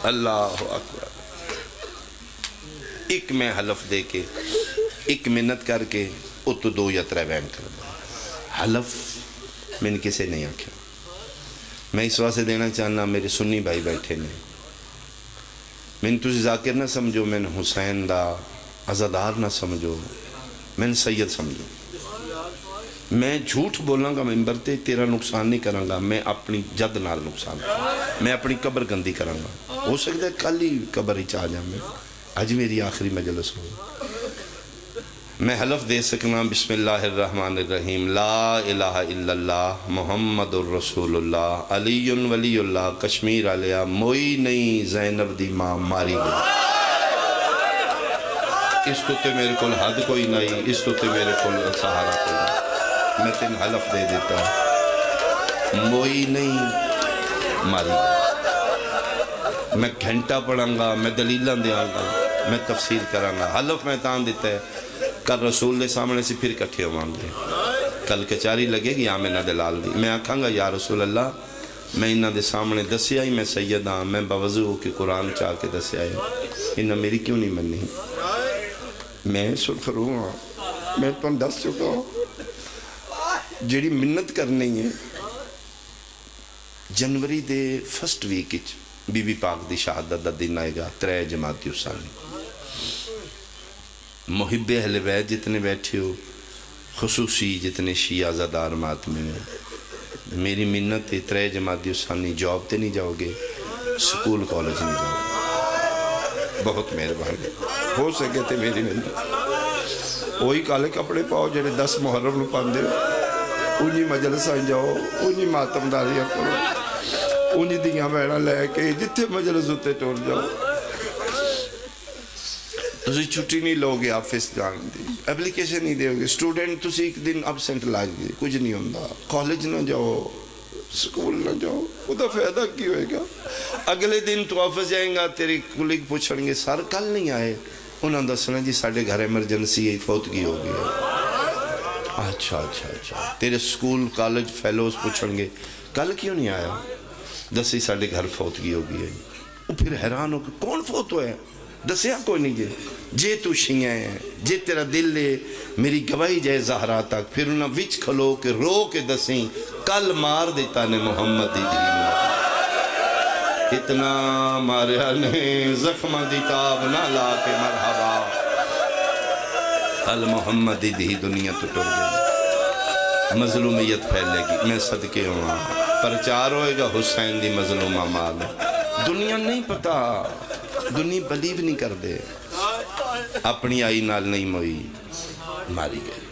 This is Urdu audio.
اللہ اکبر. ایک میں حلف دے کے ایک منت کر کے اتو 2 یا 3 بیان کر دیں. حلف میں نے کسے نہیں آکھا. میں اس واسطے دینا چاہنا میرے سنی بھائی بیٹھے نے میں تجھے ذاکر نہ سمجھو, میں حسین دا عزادار نہ سمجھو, میں سید سمجھو. میں جھوٹ بولاں گا ممبر تے تیرا نقصان نہیں کراں گا, میں اپنی جد نال نقصان, میں اپنی قبر گندی کراں گا. ہو سکتا ہے کل ہی قبر ہی چاہ جاؤں, میں اج میری آخری مجلس ہو. میں حلف دے سکنا بسم اللہ الرحمن الرحیم لا الہ الا اللہ محمد الرسول اللہ علی ولی اللہ کشمیر علیہ موئی نہیں زینب دی ماں ماری گئی. اس تو تے میرے کول حد کوئی نہیں, اس تو تے میرے کول سہارا کوئی نہیں. میں تین حلف دے دیتا ہوں موئی نہیں ماری گئی. میں گھنٹہ پڑھاں گا, میں دلیلاں دیاں گا, میں تفسیر کراں گا. حلف میں تان دیتا ہے کل رسول دے سامنے سے پھر کٹھے ہو گے. کل کچاری لگے گی آمینہ دلال دی, میں آکھاں گا یا رسول اللہ میں انہاں دے سامنے دسیا ہی میں سید ہاں, میں باوضو ہو کے قرآن چاہ کے دسیا ہی, انہاں میری کیوں نہیں منی. میں سرخرو ہاں, میں تو دس چکا ہوں. جیڑی منت کرنی ہے جنوری دے فرسٹ ویک بی بی پاک دی شہادت دا دن آئے گا 3 جمادی الثانی. محب اہل بیت جتنے بیٹھے ہو, خصوصی جتنے شیعہ زدار ماتمے میں, میری منت ہے 3 جمادی الثانی جاب تے نہیں جاؤ گے, سکول کالج نہیں جاؤ گے. بہت مہربانی ہو سکے تے میری منت. وہی کالے کپڑے پاؤ جڑے 10 محرم نو پاندے ہو, انہی مجلس آئیں جاؤ, انہی ماتم داریاں کرو, انہی دیاں بیڑا لے کے جتنے مجلس ہوتے ٹور جاؤ. تسی چھٹی نہیں لو گے آفس جان دی, اپلیکیشن نہیں دے گے. اسٹوڈنٹ تسی ایک دن ابسنٹ لاگ گے, کچھ نہیں ہوندہ. کالج نہ جاؤ, سکول نہ جاؤ, وہ تو فائدہ کی ہوئے گا. اگلے دن تو آفس جائیں گا, تیری کلیگ پوچھیں گے سر کل نہیں آئے, انہوں نے دسنا جی ساڑھے گھر ایمرجنسی ہے, فوتگی ہو گئی. اچھا اچھا اچھا. تیرے سکول کالج فیلوز پوچھیں گے کل کیوں نہیں آیا, دسی ساڑھے گھر فوتگی ہو گئی ہے. وہ پھر حیران ہو کہ کون فوت ہوئے ہیں, دسیا کوئی نہیں جے تو شیعہ ہے, جے تیرا دل لے میری گواہی جائے زہرا تک. پھر انہاں وچ کھلو کے رو کے دسیں کل مار دیتا نے محمد دی دین, اتنا ماریا نے زخمہ دی تاب نہ لا کے مرحبا, کل محمد دی دنیا تو ٹر گئی. مظلومیت پھیلے گی, میں صدقے ہوں, پرچار ہوئے گا حسین دی مظلومہ مال. دنیا نہیں پتا, دنیا بلیو نہیں کر دے, اپنی آئی نال نہیں موئی, ماری گئی.